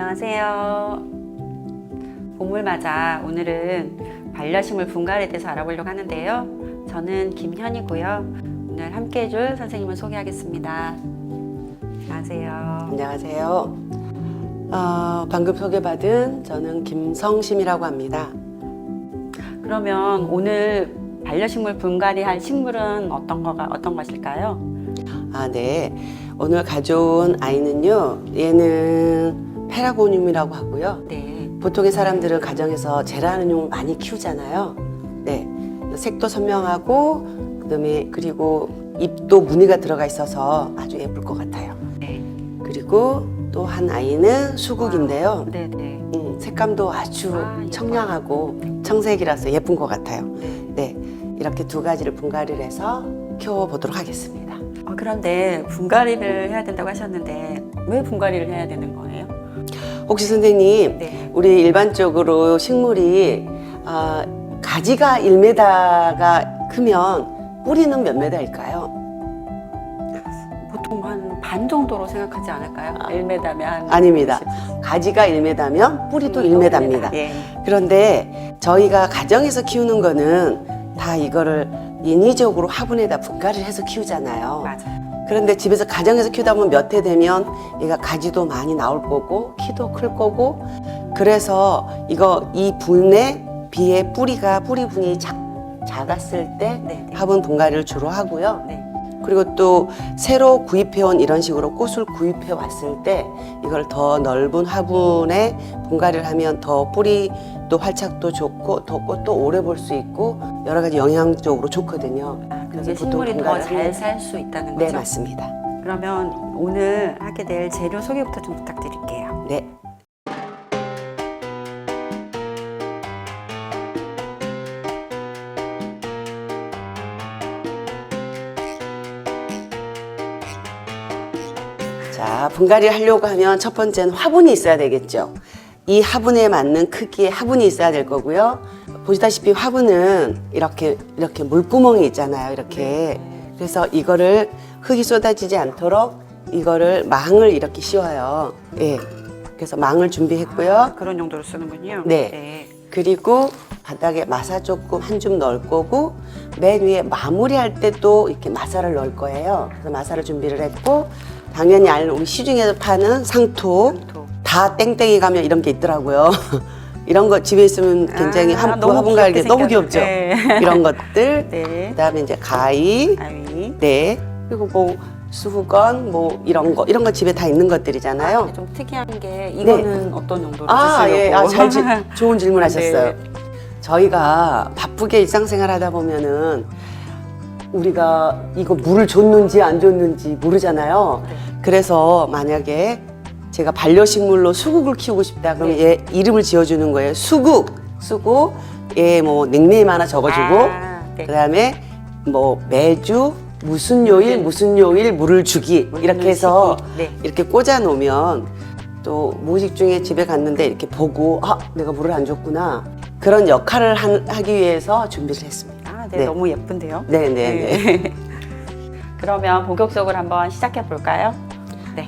안녕하세요. 봄을 맞아 오늘은 반려식물 분갈이에 대해서 알아보려고 하는데요. 저는 김현이고요. 오늘 함께 해줄 선생님을 소개하겠습니다. 안녕하세요. 안녕하세요. 방금 소개받은 저는 김성심이라고 합니다. 그러면 오늘 반려식물 분갈이할 식물은 어떤 것일까요? 네. 오늘 가져온 아이는요. 얘는 페라고늄이라고 하고요. 네. 보통의 사람들은 가정에서 제라늄 많이 키우잖아요. 네. 색도 선명하고 그리고 잎도 무늬가 들어가 있어서 아주 예쁠 것 같아요. 네. 그리고 또 한 아이는 수국인데요. 네네. 색감도 아주 예뻐요. 청량하고 청색이라서 예쁜 것 같아요. 네. 네, 이렇게 두 가지를 분갈이를 해서 키워보도록 하겠습니다. 그런데 분갈이를 해야 된다고 하셨는데 왜 분갈이를 해야 되는 거예요? 혹시 선생님, 네. 우리 일반적으로 식물이 가지가 1m가 크면 뿌리는 몇 m일까요? 보통 한 반 정도로 생각하지 않을까요? 1m면 아닙니다. 가지가 1m면 뿌리도 1m입니다. 예. 그런데 저희가 가정에서 키우는 거는 다 이거를 인위적으로 화분에다 분갈이를 해서 키우잖아요. 맞아요. 그런데 집에서 가정에서 키우다 보면 몇 해 되면 얘가 가지도 많이 나올 거고 키도 클 거고, 그래서 이 분에 비해 뿌리 분이 작았을 때 네. 화분 분갈이를 주로 하고요. 네. 그리고 또 새로 구입해온 이런 식으로 꽃을 구입해 왔을 때 이걸 더 넓은 화분에 분갈이를 하면 더 뿌리도 활착도 좋고 더 꽃도 오래 볼 수 있고 여러 가지 영양적으로 좋거든요. 그래서 보통 식물이 더 분갈이를 잘 하면- 살 수 있다는 거죠? 네, 맞습니다. 그러면 오늘 하게 될 재료 소개부터 좀 부탁드릴게요. 네. 자, 분갈이 하려고 하면 첫 번째는 화분이 있어야 되겠죠. 이 화분에 맞는 크기의 화분이 있어야 될 거고요. 보시다시피 화분은 이렇게 물구멍이 있잖아요. 이렇게. 그래서 이거를 흙이 쏟아지지 않도록 이거를 망을 이렇게 씌워요. 예. 그래서 망을 준비했고요. 그런 용도로 쓰는군요. 네. 그리고 바닥에 마사 조금 한 줌 넣을 거고, 맨 위에 마무리할 때도 이렇게 마사를 넣을 거예요. 그래서 마사를 준비를 했고, 당연히 우리 시중에서 파는 상토, 상토. 다 땡땡이 가면 이런 게 있더라고요. 이런 거 집에 있으면 굉장히 너무 화분 갈기 귀엽게 너무 생겼- 귀엽죠. 네. 이런 것들. 네. 그다음에 이제 가위, 아위. 네. 그리고 뭐 수건, 뭐 이런 거 집에 다 있는 것들이잖아요. 좀 특이한 게 이거는 어떤 용도로 예. 쓰시려고? 좋은 질문 하셨어요. 네. 저희가 바쁘게 일상생활 하다 보면은 우리가 이거 물을 줬는지 안 줬는지 모르잖아요. 네. 그래서 만약에 제가 반려식물로 수국을 키우고 싶다 그러면 네. 얘 이름을 지어주는 거예요. 수국. 얘 뭐 닉네임 하나 적어주고, 네. 그다음에 뭐 매주 무슨 요일 물을 주기 이렇게 해서 네. 이렇게 꽂아 놓으면 또 무의식 중에 집에 갔는데 이렇게 보고 내가 물을 안 줬구나, 그런 역할을 하기 위해서 준비를 했습니다. 네. 네. 너무 예쁜데요? 네네네. 그러면 본격적으로 한번 시작해 볼까요?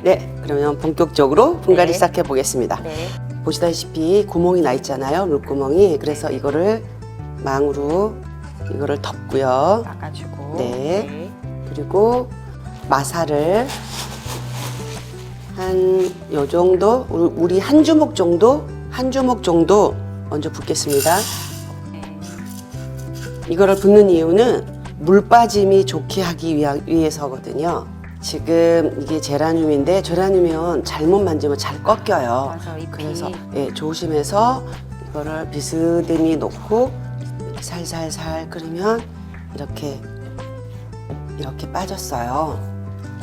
네, 그러면 본격적으로 분갈이 네. 시작해 보겠습니다. 네. 보시다시피 구멍이 나 있잖아요, 물구멍이. 그래서 이거를 망으로 이거를 덮고요. 막아주고. 네. 그리고 마사를 한 요 정도, 우리 한 주먹 정도 먼저 붓겠습니다. 네. 이거를 붓는 이유는 물 빠짐이 좋게 하기 위해서거든요. 지금 이게 제라늄인데 제라늄은 잘못 만지면 잘 꺾여요. 맞아, 잎이. 그래서 조심해서 이거를 비스듬히 놓고 이렇게 살살살 끓이면 이렇게 빠졌어요.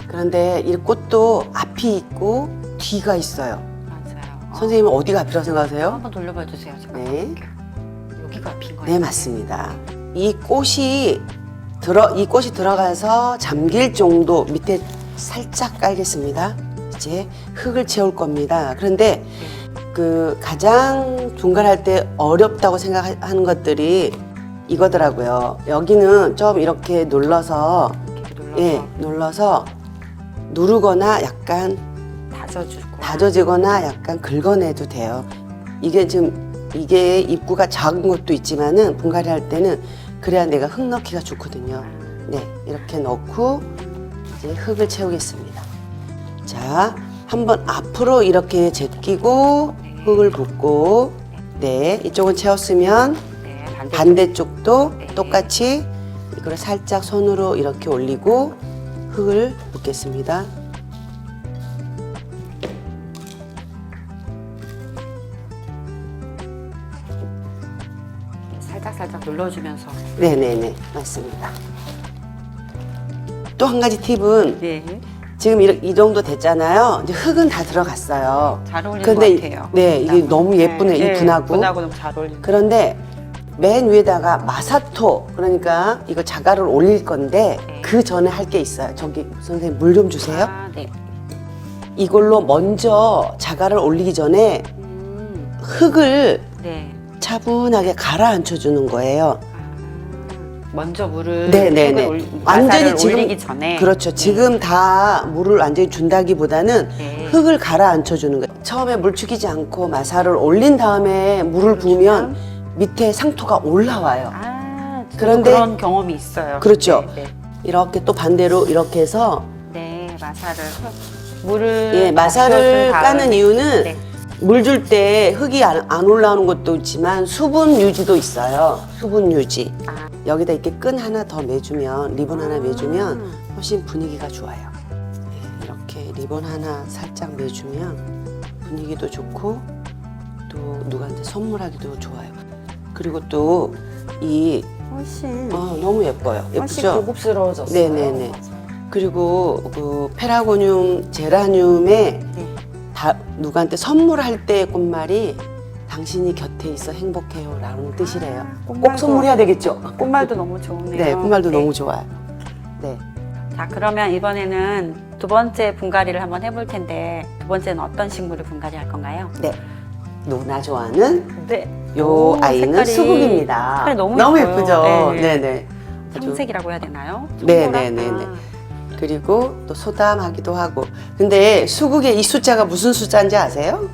그런데 이 꽃도 앞이 있고 뒤가 있어요. 맞아요. 선생님은 어디가 앞이라고 생각하세요? 한번 돌려봐 주세요. 제가 네. 볼게요. 여기가 빈 거예요. 네, 맞습니다. 이 꽃이 들어가서 잠길 정도 밑에 살짝 깔겠습니다. 이제 흙을 채울 겁니다. 그런데 가장 분갈할 때 어렵다고 생각하는 것들이 이거더라고요. 여기는 좀 이렇게 눌러서 이렇게 눌러서 눌러서 누르거나 약간 다져주고. 다져지거나 약간 긁어내도 돼요. 이게 입구가 작은 것도 있지만은 분갈이 할 때는 그래야 내가 흙 넣기가 좋거든요. 네, 이렇게 넣고 이제 흙을 채우겠습니다. 자, 한번 앞으로 이렇게 제끼고 흙을 붓고, 네, 이쪽은 채웠으면 네, 반대쪽도 네. 똑같이 이걸 살짝 손으로 이렇게 올리고 흙을 붓겠습니다. 살짝 눌러주면서. 네네네, 맞습니다. 또 한 가지 팁은 네. 지금 이 정도 됐잖아요. 이제 흙은 다 들어갔어요. 잘 어울리는 근데 것 같아요. 네, 이게 너무 예쁘네. 이 분하고. 분하고 너무 잘 어울리는. 그런데 맨 위에다가 마사토, 그러니까 이거 자갈을 올릴 건데 네. 그 전에 할 게 있어요. 저기 선생님 물 좀 주세요. 아, 네. 이걸로 먼저 자갈을 올리기 전에 흙을 네. 차분하게 가라앉혀 주는 거예요. 먼저 물을 네네네. 완전히 지금 올리기 전에. 그렇죠. 네. 지금 다 물을 완전히 준다기보다는 네. 흙을 가라앉혀 주는 거예요. 처음에 물 죽이지 않고 마사를 올린 다음에 물을 부으면 밑에 상토가 올라와요. 아, 저도 그런데- 그런 경험이 있어요. 그렇죠. 네, 이렇게 또 반대로 이렇게 해서 네. 네, 마사를 물을 예, 마사를 부어준 다음에. 까는 이유는 네. 물 줄 때 흙이 안 올라오는 것도 있지만 수분 유지도 있어요. 수분 유지. 아. 여기다 이렇게 끈 하나 더 매주면, 리본 하나 매주면 훨씬 분위기가 좋아요. 네, 이렇게 리본 하나 살짝 매주면 분위기도 좋고 또 누구한테 선물하기도 좋아요. 그리고 또 이 훨씬 너무 예뻐요. 훨씬 예쁘죠? 고급스러워졌어요. 네네네. 그리고 그 페라고늄 제라늄에 네. 누구한테 선물할 때의 꽃말이 당신이 곁에 있어 행복해요 라는 뜻이래요. 꼭 꽃말도- 선물해야 되겠죠? 꽃말도 너무 좋네요. 네, 꽃말도 너무 좋아요. 네. 자, 그러면 이번에는 두 번째 분갈이를 한번 해볼 텐데 두 번째는 어떤 식물을 분갈이 할 건가요? 네. 누나 좋아하는 네. 요 오, 아이는 색깔이- 수국입니다. 색깔이 너무 예뻐요. 예쁘죠? 네. 네네. 아주- 상색이라고 해야 되나요? 네네네네. 청보라? 그리고 또 소담하기도 하고. 근데 수국의 이 숫자가 무슨 숫자인지 아세요?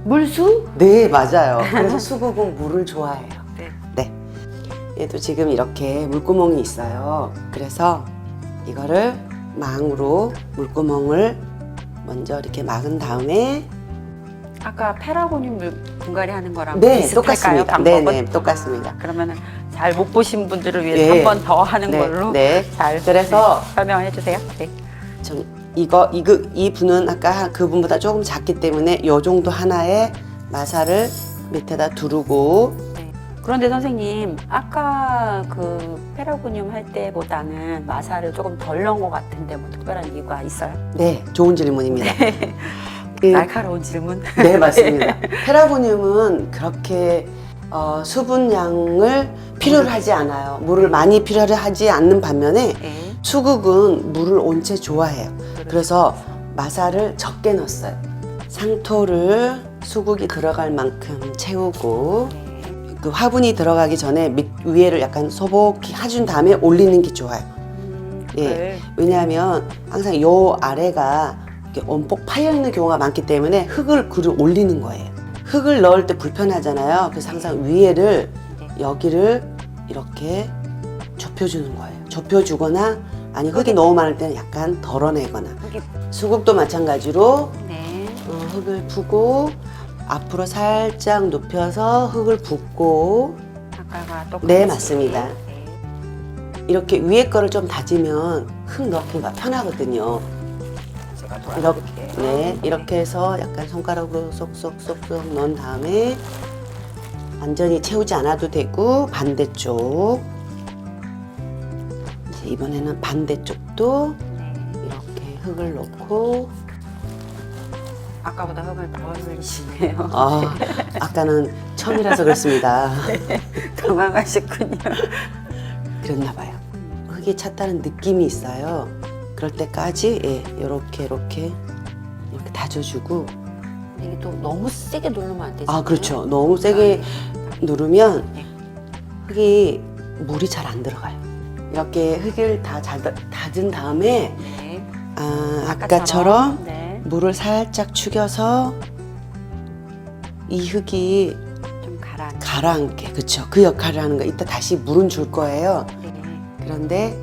물수? 네, 맞아요. 그래서 수국은 물을 좋아해요. 네. 네. 얘도 지금 이렇게 물구멍이 있어요. 그래서 이거를 망으로 물구멍을 먼저 이렇게 막은 다음에 아까 페라고늄 분갈이 하는 거랑 네, 비슷할까요? 똑같습니다. 방법은? 네, 네, 똑같습니다. 그러면은 잘 못 보신 분들을 위해서 네. 한 번 더 하는 네, 걸로 네. 잘 그래서 설명을 해주세요. 네. 이 분은 아까 그 분보다 조금 작기 때문에 요 정도 하나에 마사를 밑에다 두르고 네. 그런데 선생님, 아까 그 페라고늄 할 때보다는 마사를 조금 덜 넣은 것 같은데 뭐 특별한 이유가 있어요? 네, 좋은 질문입니다. 그- 날카로운 질문. 네, 맞습니다. 페라고늄은 그렇게 수분량을 필요로 하지 않아요. 물을 많이 필요로 하지 않는 반면에 네. 수국은 물을 온체 좋아해요. 그래서 마사를 적게 넣었어요. 상토를 수국이 들어갈 만큼 채우고 그 화분이 들어가기 전에 위에를 약간 소복히 해준 다음에 올리는 게 좋아요. 예. 네. 왜냐하면 항상 요 아래가 이렇게 엄폭 파여 있는 경우가 많기 때문에 흙을 올리는 거예요. 흙을 넣을 때 불편하잖아요. 그래서 항상 위에를 여기를 이렇게 좁혀주는 거예요. 좁혀주거나 아니 흙이 너무 많을 때는 약간 덜어내거나. 여기 수국도 마찬가지로 네. 흙을 푸고 앞으로 살짝 눕혀서 흙을 붓고 아까가 똑같이. 네, 맞습니다. 네. 이렇게 위에 거를 좀 다지면 흙 넣기가 편하거든요. 제가 이렇게, 도와드릴게요. 네, 이렇게 해서 약간 손가락으로 쏙쏙쏙쏙 넣은 다음에 완전히 채우지 않아도 되고 반대쪽 이제 이번에는 반대쪽도 네. 이렇게 흙을 넣고 아까보다 흙을 더 흘리시네요. 아까는 처음이라서 그렇습니다. 당황하셨군요. 그랬나 봐요. 흙이 찼다는 느낌이 있어요. 그럴 때까지 이렇게 다져주고 이게 또 너무 세게 누르면 안 되죠. 그렇죠. 너무 세게 누르면 네. 흙이 물이 잘 안 들어가요. 이렇게 흙을 다 다진 다음에 네. 아까처럼 네. 물을 살짝 축여서 이 흙이 좀 가라앉게. 가라앉게, 그쵸? 그 역할을 하는 거. 이따 다시 물은 줄 거예요. 네. 그런데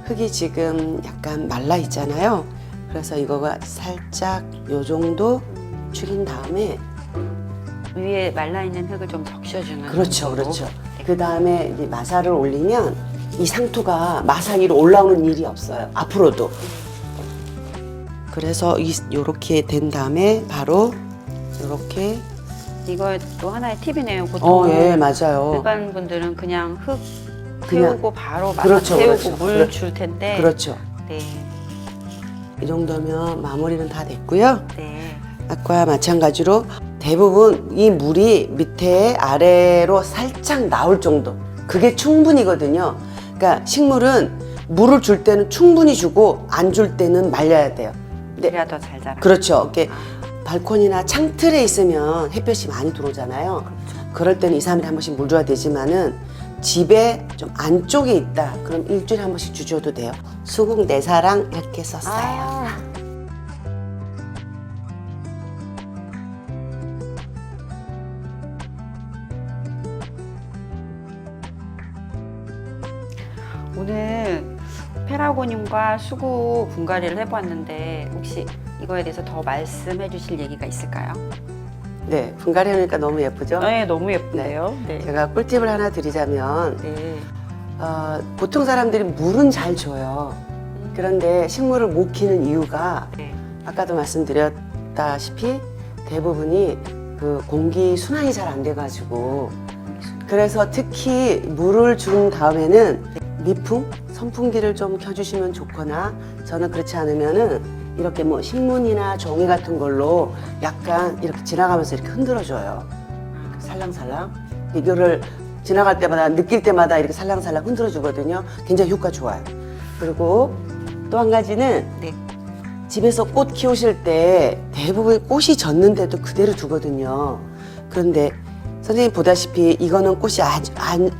흙이 지금 약간 말라 있잖아요. 그래서 이거가 살짝 요 정도 축인 다음에 위에 말라있는 흙을 좀 적셔주는 그렇죠, 정도로. 그렇죠. 네. 그 다음에 이제 마사를 올리면 이 상토가 마사 위로 올라오는 일이 없어요. 앞으로도. 그래서 요렇게 된 다음에 바로 요렇게 이거 또 하나의 팁이네요. 보통 예, 맞아요. 일반 분들은 그냥 흙 그냥- 세우고 바로 마사 그렇죠, 세우고 그렇죠. 물 줄 텐데. 그렇죠. 네. 이 정도면 마무리는 다 됐고요. 네. 아까 마찬가지로 대부분 이 물이 밑에 아래로 살짝 나올 정도. 그게 충분이거든요. 그러니까 식물은 물을 줄 때는 충분히 주고 안 줄 때는 말려야 돼요. 네. 그래야 더 잘 자라. 그렇죠. 이렇게 발코니나 창틀에 있으면 햇볕이 많이 들어오잖아요. 그럴 때는 2, 3일에 한 번씩 물 줘야 되지만은 집에 좀 안쪽에 있다. 그럼 일주일에 한 번씩 주셔도 돼요. 수국 내사랑 이렇게 썼어요. 아. 오늘 페라고늄과 수국 분갈이를 해보았는데 혹시 이거에 대해서 더 말씀해 주실 얘기가 있을까요? 네, 분갈이 하니까 너무 예쁘죠? 네, 너무 예쁜데요. 네. 제가 꿀팁을 하나 드리자면 네. 보통 사람들이 물은 잘 줘요. 그런데 식물을 못 키는 이유가 네. 아까도 말씀드렸다시피 대부분이 그 공기 순환이 잘 안 돼가지고 그래서 특히 물을 준 다음에는 미풍, 선풍기를 좀 켜주시면 좋거나 저는 그렇지 않으면은 이렇게 뭐 신문이나 종이 같은 걸로 약간 이렇게 지나가면서 이렇게 흔들어줘요. 살랑살랑. 이거를 지나갈 때마다 느낄 때마다 이렇게 살랑살랑 흔들어주거든요. 굉장히 효과 좋아요. 그리고 또 한 가지는 네. 집에서 꽃 키우실 때 대부분 꽃이 졌는데도 그대로 두거든요. 그런데 선생님 보다시피 이거는 꽃이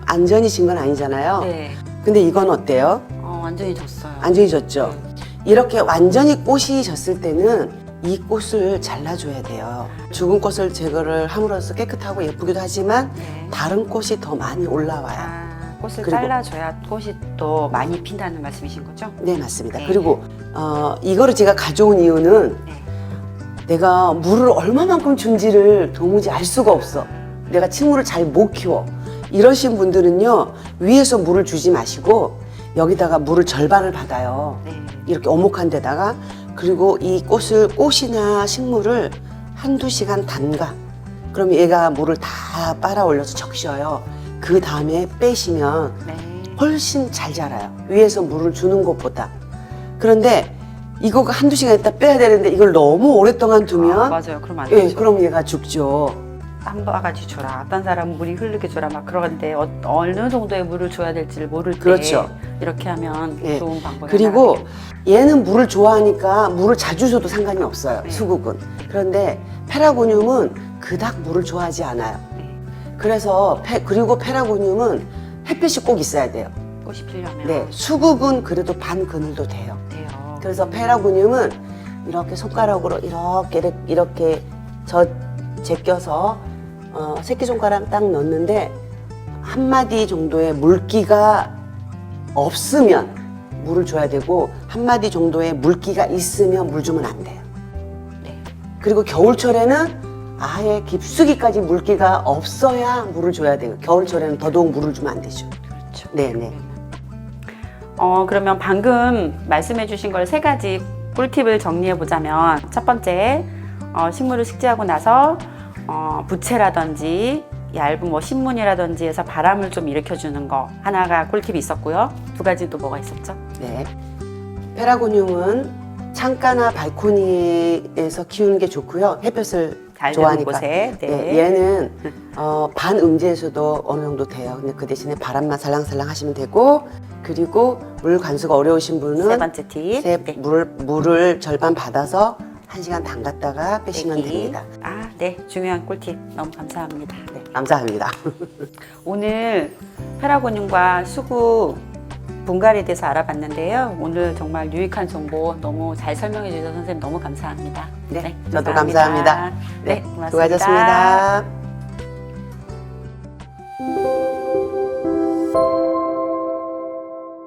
안전히 진 건 아니잖아요. 네. 근데 이건 어때요? 완전히 졌어요. 완전히 졌죠? 네. 이렇게 완전히 꽃이 졌을 때는 이 꽃을 잘라줘야 돼요. 죽은 꽃을 제거를 함으로써 깨끗하고 예쁘기도 하지만 네. 다른 꽃이 더 많이 올라와요. 꽃을 그리고- 잘라줘야 꽃이 또 많이 핀다는 말씀이신 거죠? 네, 맞습니다. 네. 그리고 이거를 제가 가져온 이유는 네. 내가 물을 얼마만큼 준지를 도무지 알 수가 없어. 내가 식물을 잘 못 키워. 이러신 분들은요, 위에서 물을 주지 마시고 여기다가 물을 절반을 받아요. 네. 이렇게 오목한 데다가. 그리고 이 꽃이나 식물을 한두 시간 담가. 그럼 얘가 물을 다 빨아 올려서 적셔요. 그 다음에 빼시면 네. 훨씬 잘 자라요. 위에서 물을 주는 것보다. 그런데 이거가 한두 시간 있다 빼야 되는데 이걸 너무 오랫동안 두면 맞아요. 그럼 안 예, 되죠. 그럼 얘가 죽죠. 한 바가지 줘라. 어떤 사람은 물이 흐르게 줘라. 막 그러는데 어느 정도의 물을 줘야 될지를 모를 때 그렇죠. 이렇게 하면 예. 좋은 방법이 그리고 하나 얘는 물을 좋아하니까 물을 자주 줘도 상관이 없어요. 네. 수국은. 그런데 페라고늄은 그닥 물을 좋아하지 않아요. 되겠네요. 그래서 그리고 페라고늄은 햇빛이 꼭 있어야 돼요. 꽃이 피려면 네, 수국은 그래도 반 그늘도 돼요. 돼요. 그래서 페라고늄은 이렇게 손가락으로 이렇게 제껴서 새끼손가락 딱 넣는데 한 마디 정도의 물기가 없으면 물을 줘야 되고 한 마디 정도의 물기가 있으면 물 주면 안 돼요. 네. 그리고 겨울철에는 아예 깊숙이까지 물기가 없어야 물을 줘야 돼요. 겨울철에는 더더욱 물을 주면 안 되죠. 그렇죠. 네네. 그러면 방금 말씀해 주신 걸 세 가지 꿀팁을 정리해 보자면 첫 번째, 식물을 식재하고 나서 부채라든지 얇은 뭐 신문이라든지 해서 바람을 좀 일으켜 주는 거 하나가 꿀팁이 있었고요. 두 가지 또 뭐가 있었죠? 네. 페라고늄은 창가나 발코니에서 키우는 게 좋고요. 햇볕을 잘 되는 좋아하니까. 곳에. 네. 네, 얘는 반음지에서도 어느 정도 돼요. 근데 그 대신에 바람만 살랑살랑 하시면 되고, 그리고 물 관수가 어려우신 분은 세 번째 팁. 네. 물을 절반 받아서 1시간 담갔다가 빼시면 빼기. 됩니다. 네. 중요한 꿀팁 너무 감사합니다. 네, 감사합니다. 오늘 페라고늄과 수국 분갈이에 대해서 알아봤는데요. 오늘 정말 유익한 정보 너무 잘 설명해 주셔서 선생님 너무 감사합니다. 네, 저도 감사합니다. 네, 고맙습니다. 수고하셨습니다.